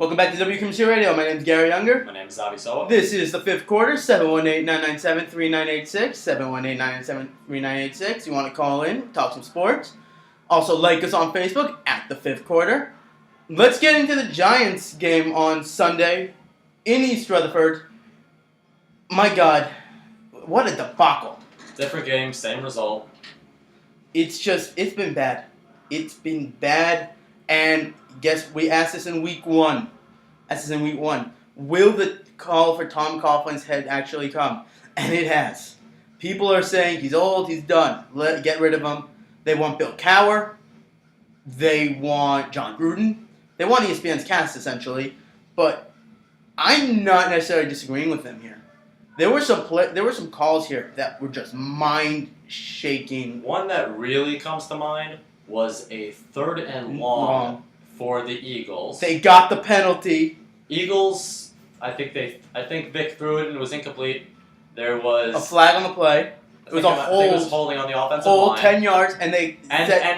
Welcome back to WQMC Radio. My name is Gary Younger. My name is Avi Soa. This is the fifth quarter, 718-997-3986, 718-997-3986. You want to call in, talk some sports. Also like us on Facebook at the fifth quarter. Let's get into the Giants game on Sunday in East Rutherford. My God, what a debacle. Different game, same result. It's been bad. It's been bad. And guess we asked this in week one. Will the call for Tom Coughlin's head actually come? And it has. People are saying he's old, he's done. Get rid of him. They want Bill Cowher. They want John Gruden. They want ESPN's cast, essentially. But I'm not necessarily disagreeing with them here. There were some calls here that were just mind-shaking. One that really comes to mind was a 3rd and long for the Eagles. They got the penalty. Eagles, I think Vic threw it and it was incomplete. There was a flag on the play. It was a hold. It was holding on the offensive line. 10 yards, and they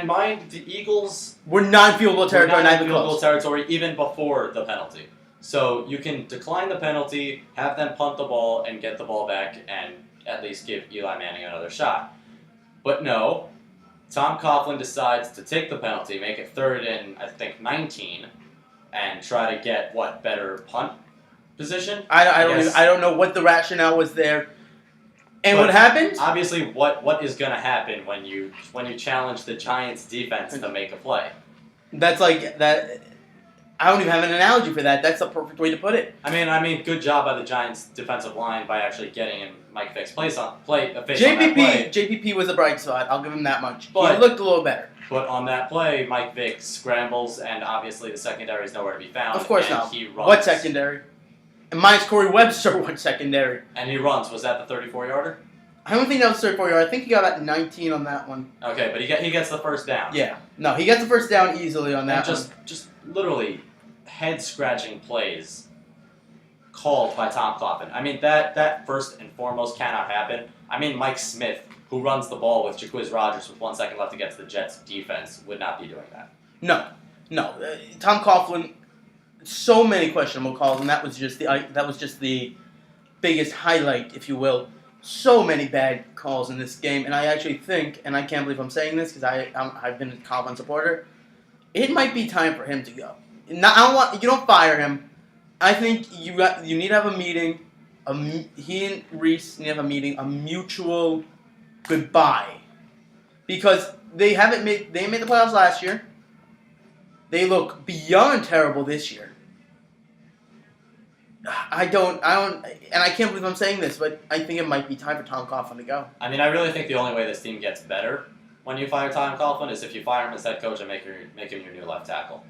mind the Eagles were non-field goal territory, not field goal territory even before the penalty. So you can decline the penalty, have them punt the ball, and get the ball back, and at least give Eli Manning another shot. But no, Tom Coughlin decides to take the penalty, make it 3rd and 19, and try to get better punt position. I don't know what the rationale was there. And what happened? Obviously, what is going to happen when you challenge the Giants' defense to make a play? That's like that. I don't even have an analogy for that. That's the perfect way to put it. I mean, good job by the Giants' defensive line by actually getting in Mike Vick's face on that play. JPP was a bright spot. I'll give him that much. He looked a little better. But on that play, Mike Vick scrambles, and obviously the secondary is nowhere to be found. Of course not. He runs. What secondary? And mine's Corey Webster. What secondary? And he runs. Was that the 34-yarder? I don't think that was 34-yard. I think he got about 19 on that one. Okay, but he gets the first down. Yeah. No, he gets the first down easily on that one. Just literally head-scratching plays called by Tom Coughlin. I mean, that first and foremost cannot happen. I mean, Mike Smith, who runs the ball with Jacquizz Rodgers with 1 second left against the Jets defense, would not be doing that. No. Tom Coughlin, so many questionable calls, and that was just the biggest highlight, if you will. So many bad calls in this game, and I actually think, and I can't believe I'm saying this because I've been a Coughlin supporter, it might be time for him to go. Now, you don't fire him. I think you need to have a meeting. He and Reese need to have a meeting, a mutual goodbye, because they made the playoffs last year. They look beyond terrible this year. I don't, and I can't believe I'm saying this, but I think it might be time for Tom Coughlin to go. I mean, I really think the only way this team gets better when you fire Tom Coughlin is if you fire him as head coach and make him your new left tackle.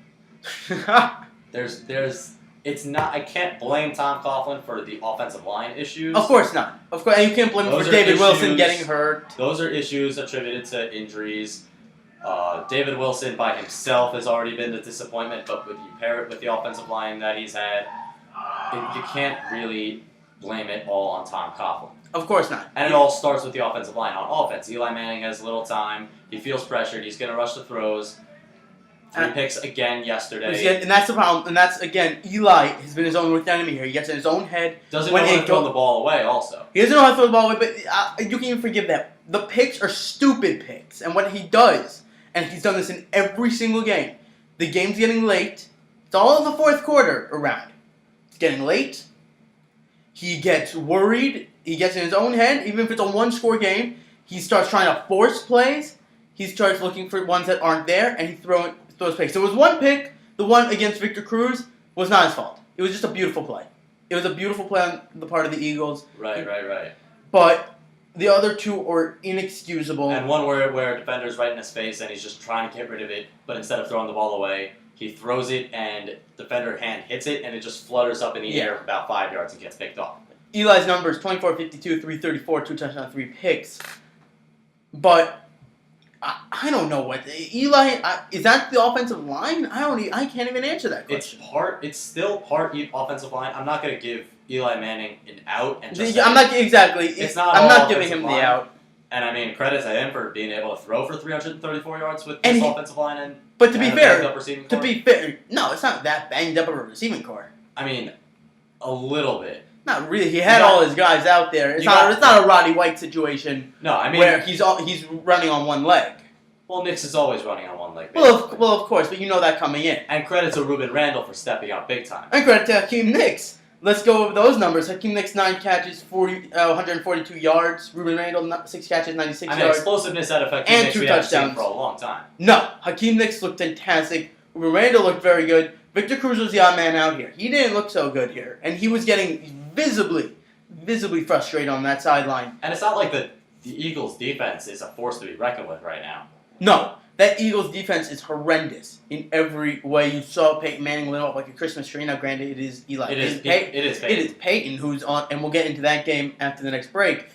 It's not. I can't blame Tom Coughlin for the offensive line issues. Of course not. Of course, and you can't blame him for David Wilson getting hurt. Those are issues attributed to injuries. David Wilson by himself has already been a disappointment, but when you pair it with the offensive line that he's had, you can't really blame it all on Tom Coughlin. Of course not. And it all starts with the offensive line. On offense, Eli Manning has little time. He feels pressured. He's going to rush the throws. 3 picks again yesterday. And that's the problem. And that's, again, Eli has been his own worst enemy here. He gets in his own head. Doesn't know how to throw the ball away also. He doesn't know how to throw the ball away, but you can even forgive that. The picks are stupid picks. And what he does, and he's done this in every single game, the game's getting late. It's all in the fourth quarter around. It's getting late. He gets worried. He gets in his own head. Even if it's a one-score game, he starts trying to force plays. He starts looking for ones that aren't there, and he throws picks. There was one pick, the one against Victor Cruz, was not his fault. It was just a beautiful play. It was a beautiful play on the part of the Eagles. Right. But the other two are inexcusable. And one where a defender's right in his face, and he's just trying to get rid of it, but instead of throwing the ball away, he throws it, and defender hand hits it, and it just flutters up in the air for about 5 yards and gets picked off. Eli's numbers, 24, 52, 334, 2 touchdowns, 3 picks. But I don't know what Eli is. That the offensive line? I can't even answer that question. It's still part offensive line. I'm not going to give Eli Manning an out and just. I'm not exactly. It's not. I'm not giving him the out. And I mean, credit to him for being able to throw for 334 yards with And this he- offensive line and But to be and a fair, banged-up receiving to core. be fair, no, it's not that banged up of a receiving core. I mean, a little bit. Not really. He had You got- all his guys out there. It's you not. got- It's not a Roddy White situation No, I mean, where he's running on one leg. well, Knicks is always running on one leg. Well, basically. of course, but you know that coming in. And credit to Ruben Randall for stepping up big time. And credit to Hakeem Nicks. Let's go over those numbers. Hakeem Nicks 9 catches, 142 yards. Ruben Randall 6 catches, 96 I mean, yards. explosiveness out of And Knicks 2 we haven't seen touchdowns. for a long time. No, Hakeem Nicks looked fantastic. Ruben Randall looked very good. Victor Cruz was the odd man out here. He didn't look so good here, and he was getting visibly frustrated on that sideline. And it's not like the Eagles' defense is a force to be reckoned with right now. No, that Eagles defense is horrendous in every way. You saw Peyton Manning lit up like a Christmas tree. Now, granted, it is Eli. It is It is Peyton who's on, and we'll get into that game after the next break.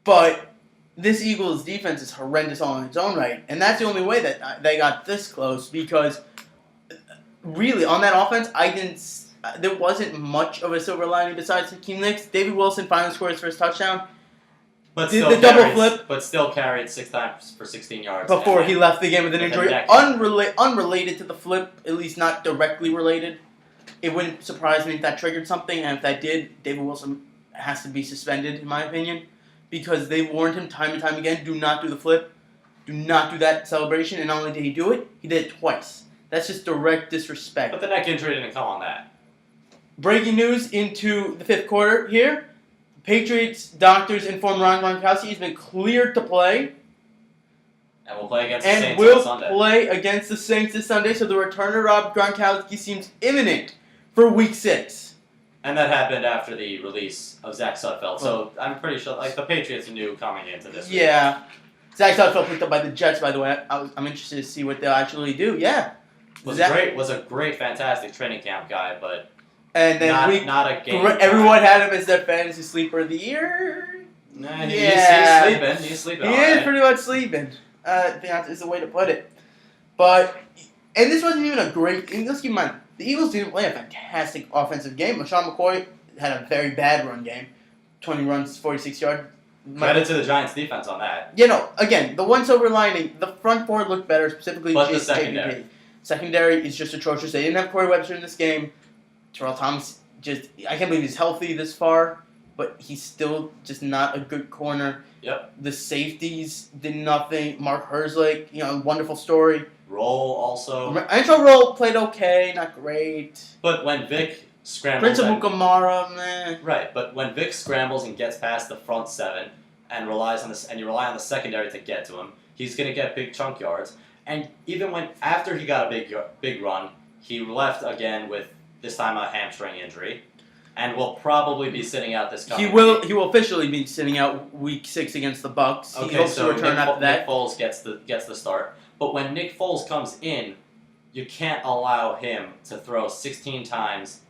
But this Eagles defense is horrendous on its own right, and that's the only way that they got this close because really on that offense, there wasn't much of a silver lining besides Hakeem Nicks. David Wilson finally scored his first touchdown But Did still the double carried, flip? But still carried 6 times for 16 yards. before and he left the game with an with a injury. neck. Unrelated to the flip, at least not directly related. It wouldn't surprise me if that triggered something, and if that did, David Wilson has to be suspended, in my opinion, because they warned him time and time again, do not do the flip, do not do that celebration, and not only did he do it, he did it twice. That's just direct disrespect. But the neck injury didn't come on that. Breaking news into the 5th quarter here. Patriots doctors inform Ron Gronkowski he's been cleared to play And we'll play against the and Saints will on Sunday. play against the Saints this Sunday, so the return of Rob Gronkowski seems imminent for Week 6. And that happened after the release of Zach Sudfeld. So I'm pretty sure like the Patriots knew coming into this week. Yeah. Zach Sudfeld picked up by the Jets, by the way. I'm interested to see what they'll actually do. Yeah. Was Zach- a great, fantastic training camp guy, but And then not a game. everyone had him as their fantasy sleeper of the year. Nah, Yeah. he's sleeping. He's sleeping. He all is right. pretty much sleeping. I think that's the way to put it. But, and this wasn't even a great, and let's keep in mind, the Eagles didn't play a fantastic offensive game. LaShawn McCoy had a very bad run game. 20 runs, 46 yards. Credit to the Giants' defense on that. You know, again, the one silver lining, the front four looked better, specifically But the JPP. secondary. Secondary is just atrocious. They didn't have Corey Webster in this game. Terrell Thomas I can't believe he's healthy this far, but he's still just not a good corner. Yep. The safeties did nothing. Mark Herzlich, wonderful story. Roll also. Antro Roll played okay, not great. But when Vic scrambles. Prince of and- Mukamara, meh. Right, but when Vic scrambles and gets past the front 7 and relies on this, and you rely on the secondary to get to him, he's going to get big chunk yards. And even after he got a big run, he left again with this time a hamstring injury, and will probably be sitting out this coming He will week. officially be sitting out Week 6 against the Bucks. He Okay, hopes so to return after that. Nick Foles gets the start. But when Nick Foles comes in, you can't allow him to throw 16 times,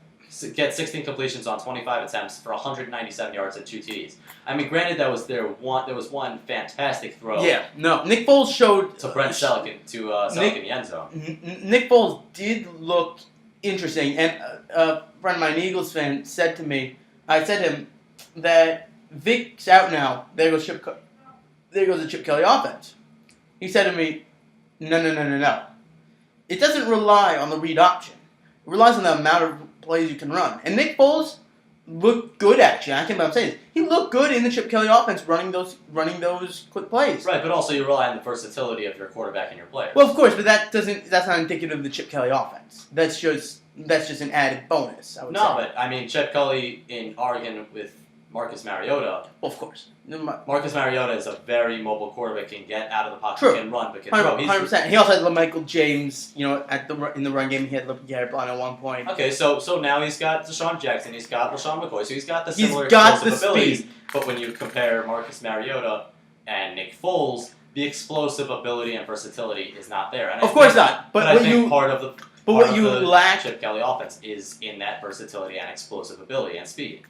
get 16 completions on 25 attempts for 197 yards and 2 TDs. I mean, granted, there was one fantastic throw Yeah, no. Nick Foles showed to Brent Selleck in the end zone. Nick Foles did look interesting, and a friend of mine, an Eagles fan, said to me, I said to him that Vic's out now. There goes the Chip Kelly offense. He said to me, no. It doesn't rely on the read option. It relies on the amount of plays you can run. And Nick Foles looked good, actually. I can't believe I'm saying this. He looked good in the Chip Kelly offense, running those quick plays. Right, but also you rely on the versatility of your quarterback and your players. Well, of course, but that's not indicative of the Chip Kelly offense. That's just an added bonus, I would say. No, but I mean, Chip Kelly in Oregon with Marcus Mariota. Well, of course. Marcus Mariota is a very mobile quarterback, can get out of the pocket, True. can run, but can throw. 100%. He also had LaMichael James, in the run game. He had Garrett Blount at one point. Okay, so now he's got Deshaun Jackson, he's got LaShawn McCoy, so he's got the He's similar got the explosive abilities. speed. But when you compare Marcus Mariota and Nick Foles, the explosive ability and versatility is not there. And Of course not. But I what think you part of the but part what of you the lack, Chip Kelly offense is in that versatility and explosive ability and speed.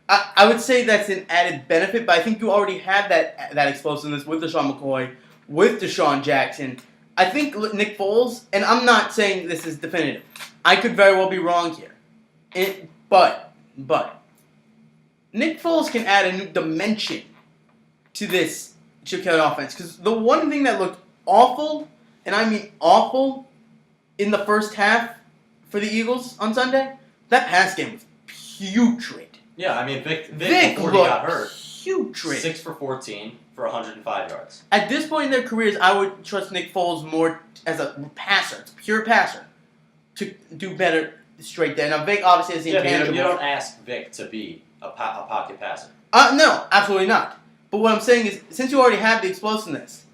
I would say that's an added benefit. But I think you already have that explosiveness with Deshaun McCoy, with Deshaun Jackson. I think Nick Foles, and I'm not saying this is definitive. I could very well be wrong here. But Nick Foles can add a new dimension to this Chip Kelly offense. Because the one thing that looked awful, and I mean awful, in the first half for the Eagles on Sunday, that pass game was putrid. Yeah, I mean, Vic before he looked got hurt, putrid. 6 for 14 for 105 yards. At this point in their careers, I would trust Nick Foles more as a passer, pure passer, to do better straight there. Now, Vic obviously has the intangible. You don't ask Vic to be a pocket passer. No, absolutely not. But what I'm saying is, since you already have the explosiveness,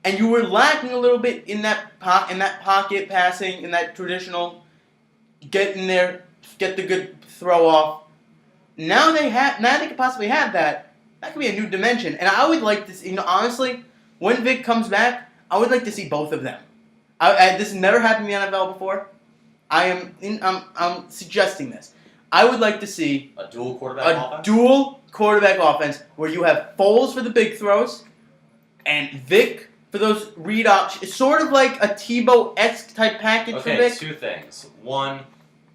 and you were lacking a little bit in that pocket passing, in that traditional get in there, get the good throw off. Now they could possibly have that. That could be a new dimension, and I would like to see. Honestly, when Vic comes back, I would like to see both of them. This has never happened in the NFL before. I'm suggesting this. I would like to see a dual quarterback offense. Dual quarterback offense where you have Foles for the big throws, and Vic for those read options. It's sort of like a Tebow-esque type package for Vic. Okay, two things. One,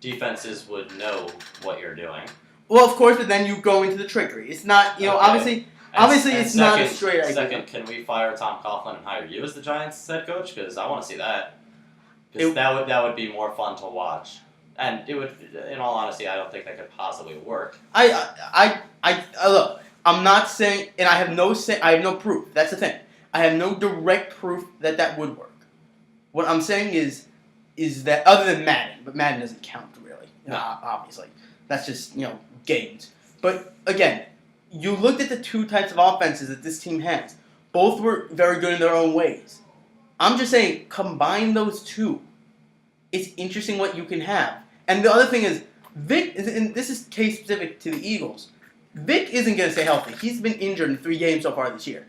defenses would know what you're doing. Well, of course, but then you go into the trickery. It's not, Okay. obviously it's not a straight idea. Second, can we fire Tom Coughlin and hire you as the Giants head coach? Because I want to see that. Because that would be more fun to watch. And it would, in all honesty, I don't think that could possibly work. Look, I'm not saying, and I have no proof. That's the thing. I have no direct proof that would work. What I'm saying is that other than Madden, but Madden doesn't count really, obviously. That's just, games. But again, you looked at the two types of offenses that this team has. Both were very good in their own ways. I'm just saying, combine those two. It's interesting what you can have. And the other thing is, Vic, and this is case specific to the Eagles, Vic isn't going to stay healthy. He's been injured in 3 games so far this year.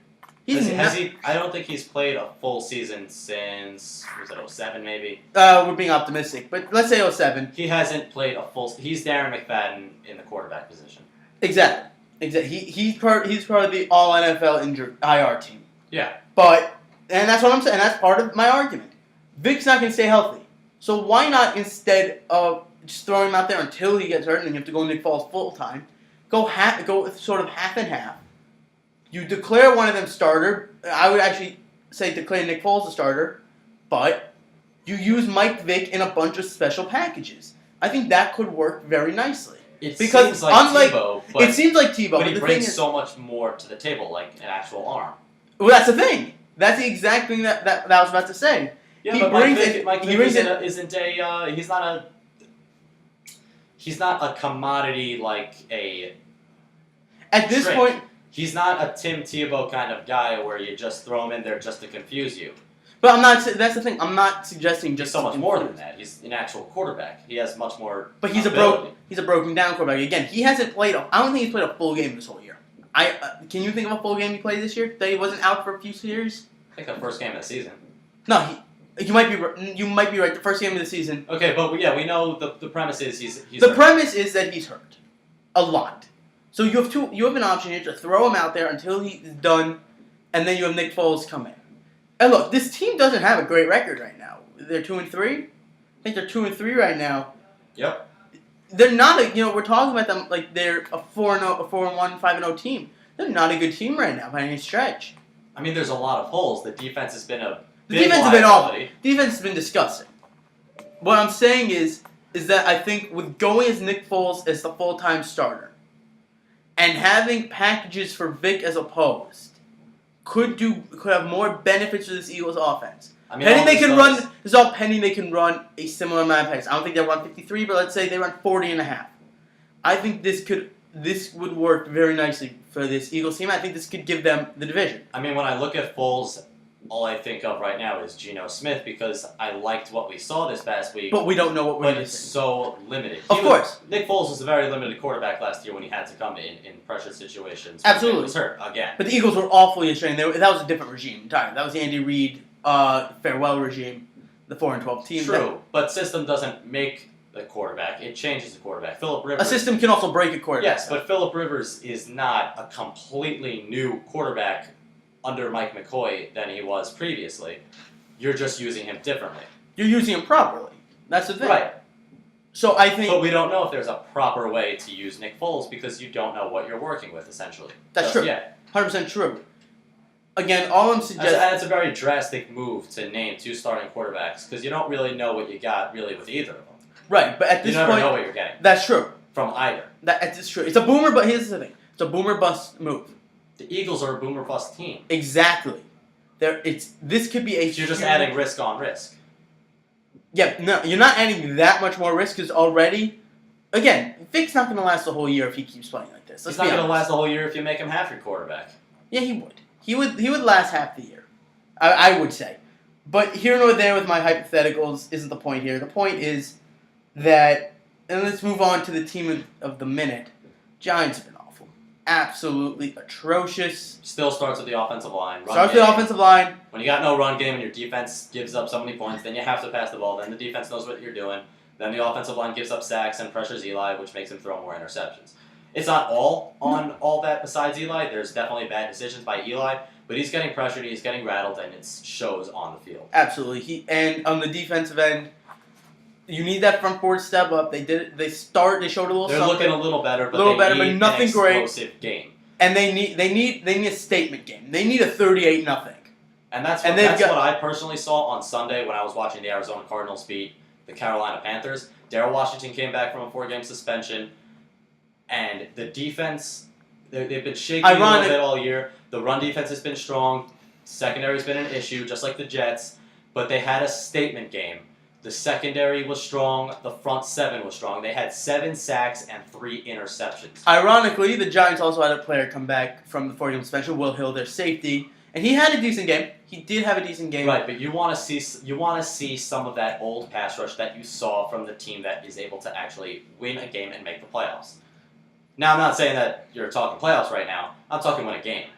I don't think he's played a full season since, was it 07 maybe? We're being optimistic, but let's say 07. He hasn't played a full. He's Darren McFadden in the quarterback position. Exactly. He's part of the All NFL injured IR team. Yeah. And that's what I'm saying. And that's part of my argument. Vic's not going to stay healthy, so why not, instead of just throwing him out there until he gets hurt and then you have to go Nick Foles full time, go sort of half and half. You declare one of them starter. I would actually say declare Nick Foles a starter, but you use Mike Vick in a bunch of special packages. I think that could work very nicely. It seems like Tebow, but he brings so much more to the table, like an actual arm. Well, that's the thing. That's the exact thing that I was about to say. Yeah, but Mike Vick he's not a commodity like a. At this point. He's not a Tim Tebow kind of guy where you just throw him in there just to confuse you. But I'm not. That's the thing. I'm not suggesting just so much more than that. He's an actual quarterback. He has much more. But he's a broken down quarterback. Again, he hasn't played. I don't think he's played a full game this whole year. Can you think of a full game he played this year that he wasn't out for a few series? I think the first game of the season. No, you might be right. The first game of the season. Okay, but yeah, we know the premise is he's the premise is that he's hurt a lot. So you have an option here to throw him out there until he's done, and then you have Nick Foles come in. And look, this team doesn't have a great record right now. They're 2-3. I think they're 2-3 right now. Yep. They're not we're talking about them like they're a 4-1, 5-0 team. They're not a good team right now by any stretch. I mean, there's a lot of holes. The defense has been The defense has been awful. Defense has been disgusting. What I'm saying is that I think with going as Nick Foles as the full-time starter, and having packages for Vic as opposed could have more benefits for this Eagles offense. I mean, pending they can run a similar amount of packages. I don't think they run 53, but let's say they run 40.5. I think this would work very nicely for this Eagles team. I think this could give them the division. I mean, when I look at Foles, all I think of right now is Geno Smith because I liked what we saw this past week. But we don't know what we're But it's so limited. Of course. Nick Foles was a very limited quarterback last year when he had to come in pressure situations. Absolutely. He was hurt again. But the Eagles were awfully ashamed. That was a different regime entirely. That was the Andy Reid farewell regime, the 4-12 team. True, but system doesn't make the quarterback. It changes the quarterback. Philip Rivers. A system can also break a quarterback. Yes, but Philip Rivers is not a completely new quarterback under Mike McCoy than he was previously. You're just using him differently. You're using him properly. That's the thing. Right. So I think... But we don't know if there's a proper way to use Nick Foles because you don't know what you're working with, essentially. That's true. Yeah. 100% true. Again, all I'm suggesting. That's a very drastic move to name 2 starting quarterbacks because you don't really know what you got really with either of them. Right, but at this you never point, know what you're getting that's true. from either. That's true. It's a boomer, but here's the thing: it's a boomer bust move. The Eagles are a boomer bust team. Exactly. This could be a. You're just adding risk on risk. Yeah, no, you're not adding that much more risk because already, again, Vic's not going to last the whole year if he keeps playing like this. He's not going to last the whole year if you make him half your quarterback. Yeah, he would. He would last half the year, I would say. But here nor there with my hypotheticals isn't the point here. The point is that, and let's move on to the team of the minute. Giants have been awful. Absolutely atrocious. Still starts with the offensive line. Starts with the offensive line. When you got no run game and your defense gives up so many points, then you have to pass the ball. Then the defense knows what you're doing. Then the offensive line gives up sacks and pressures Eli, which makes him throw more interceptions. It's not all on all that besides Eli. There's definitely bad decisions by Eli, but he's getting pressured, he's getting rattled, and it shows on the field. Absolutely. And on the defensive end, you need that front forward step up. They did it. They showed a little They're something. looking a little better, but they need nothing an great. explosive game. And they need a statement game. They need a 38-0. And that's what I personally saw on Sunday when I was watching the Arizona Cardinals beat the Carolina Panthers. Darryl Washington came back from a 4-game suspension, and the defense, they've been shaky a little bit all year. The run defense has been strong. Secondary's been an issue, just like the Jets, but they had a statement game. The secondary was strong. The front 7 was strong. They had 7 sacks and 3 interceptions. Ironically, the Giants also had a player come back from the 4-game suspension, Will Hill, their safety, and he had a decent game. He did have a decent game. Right, but you want to see some of that old pass rush that you saw from the team that is able to actually win a game and make the playoffs. Now, I'm not saying that you're talking playoffs right now. I'm talking win a game.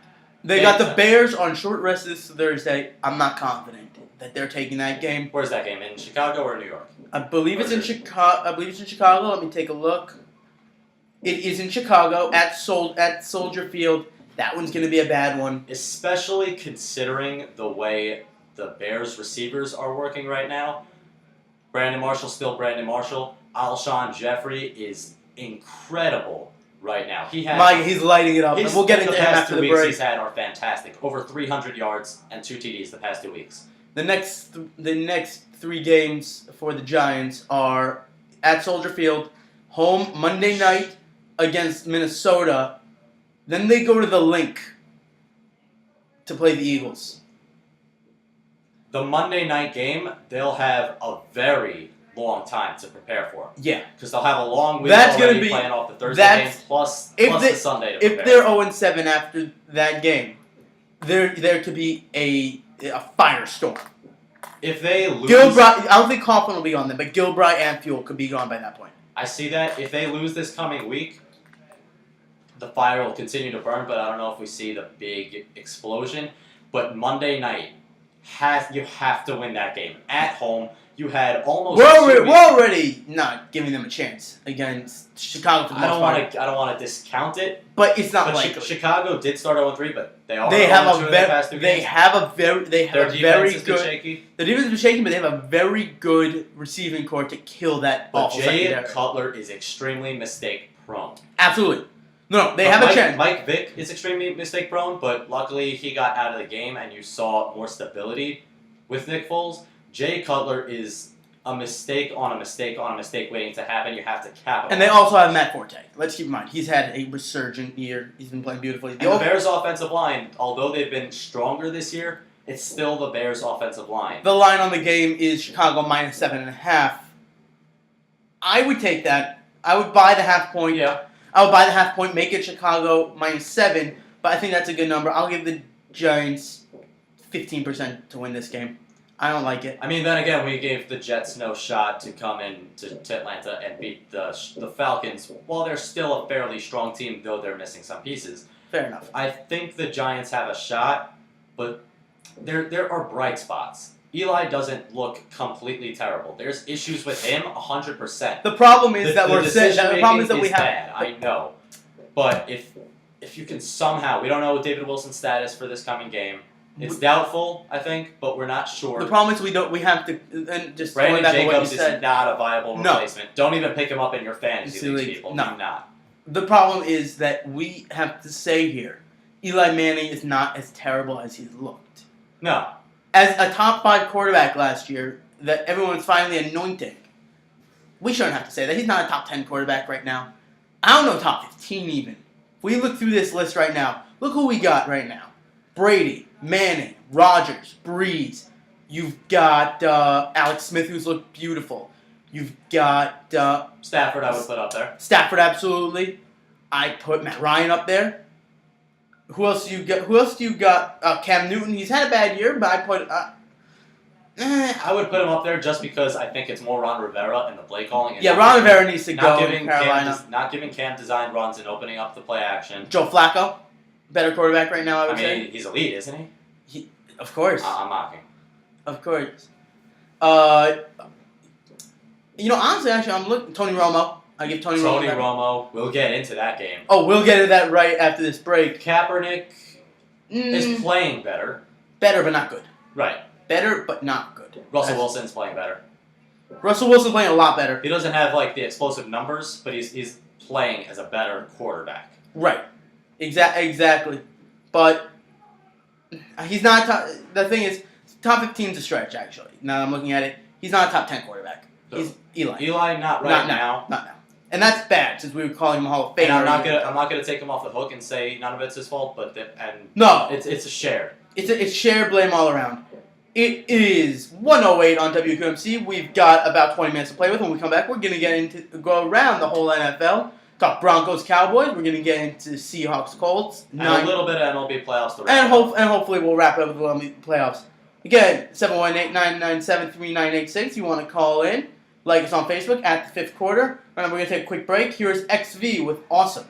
They got the Bears on short rest this Thursday. I'm not confident that they're taking that game. Where's that game? In Chicago or New York? I believe it's in Chicago. Let me take a look. It is in Chicago at Soldier Field. That one's going to be a bad one. Especially considering the way the Bears receivers are working right now. Brandon Marshall still Brandon Marshall. Alshon Jeffrey is incredible right now. He's lighting it up. We'll get into him after the break. The past 2 weeks he's had are fantastic. Over 300 yards and 2 TDs the past 2 weeks. The next 3 games for the Giants are at Soldier Field, home Monday night against Minnesota. Then they go to the Link to play the Eagles. The Monday night game, they'll have a very long time to prepare for. Yeah. Because they'll have a long week playing off the Thursday game plus the Sunday to prepare. If they're 0-7 after that game, there could be a firestorm. If they lose... I don't think Coughlin will be on them, but Gilbride and Fuel could be gone by that point. I see that. If they lose this coming week, the fire will continue to burn, but I don't know if we see the big explosion. But Monday night, you have to win that game. At home, you had almost... We're already not giving them a chance against Chicago for the most part. I don't want to discount it. But it's not likely. Chicago did start 0-3, but they are They have Their very defense good... shaky. The defense has been shaky, but they have a very good receiving core to kill that awful secondary. Jay Cutler is extremely mistake-prone. Absolutely. No, they have a chance. Mike Vick is extremely mistake-prone, but luckily he got out of the game and you saw more stability with Nick Foles. Jay Cutler is a mistake on a mistake on a mistake waiting to happen. You have to capitalize. And they also have Matt Forte. Let's keep in mind, he's had a resurgent year. He's been playing beautifully. And the Bears' offensive line, although they've been stronger this year, it's still the Bears' offensive line. The line on the game is Chicago minus 7.5. I would take that. I would buy the half point. Yeah. I would buy the half point, make it Chicago minus 7, but I think that's a good number. I'll give the Giants 15% to win this game. I don't like it. I mean, then again, we gave the Jets no shot to come in to Atlanta and beat the Falcons, while they're still a fairly strong team, though they're missing some pieces. Fair enough. I think the Giants have a shot, but there are bright spots. Eli doesn't look completely terrible. There's issues with him, 100%. The problem is that we have. Bad, I know, but if you can somehow, we don't know David Wilson's status for this coming game. It's doubtful, I think, but we're not sure. The problem is we have to, and just Brandon going back Jacobs to what you said, is not a viable replacement. No. Don't even pick him up in your fantasy league, people. No. Do not. The problem is that we have to say here Eli Manning is not as terrible as he's looked. No. As a top 5 quarterback last year that everyone's finally anointing, we shouldn't have to say that. He's not a top 10 quarterback right now. I don't know top 15 even. If we look through this list right now, look who we got right now. Brady, Manning, Rodgers, Breeze. You've got Alex Smith, who's looked beautiful. You've got Stafford, I would put up there. Stafford, absolutely. I put Matt Ryan up there. Who else do you got? Cam Newton. He's had a bad year, but I put. I would put him up there just because I think it's more Ron Rivera and the play calling. And Yeah, Ron Rivera needs to not go giving in Carolina. not giving Cam design runs and opening up the play action. Joe Flacco, better quarterback right now, I I would mean, say. he's elite, isn't he? Of course. I'm mocking. Of course. Honestly, actually, I'm looking. Tony Romo. I give Tony Romo. Romo. We'll get into that game. Oh, we'll get into that right after this break. Kaepernick is playing better. Better, but not good. Right. Better, but not good. Russell Wilson's playing better. Russell Wilson's playing a lot better. He doesn't have like the explosive numbers, but he's playing as a better quarterback. Right. Exactly. But he's not top. The thing is, top 15's a stretch, actually. Now that I'm looking at it, he's not a top 10 quarterback. So, he's Eli. Eli, not right now. Not now. And that's bad, since we were calling him a Hall of Famer. And I'm not gonna take him off the hook and say none of it's his fault, but No. it's a shared. It's shared blame all around. It is 1:08 on WQMC. We've got about 20 minutes to play with. When we come back, we're going to go around the whole NFL. Talk Broncos, Cowboys. We're going to get into Seahawks, Colts. And a little bit of MLB playoffs to wrap And, up. hopefully we'll wrap it up with the MLB playoffs. Again, 718-997-3986. You want to call in. Like us on Facebook at The Fifth Quarter. Right now we're going to take a quick break. Here's XV with Awesome.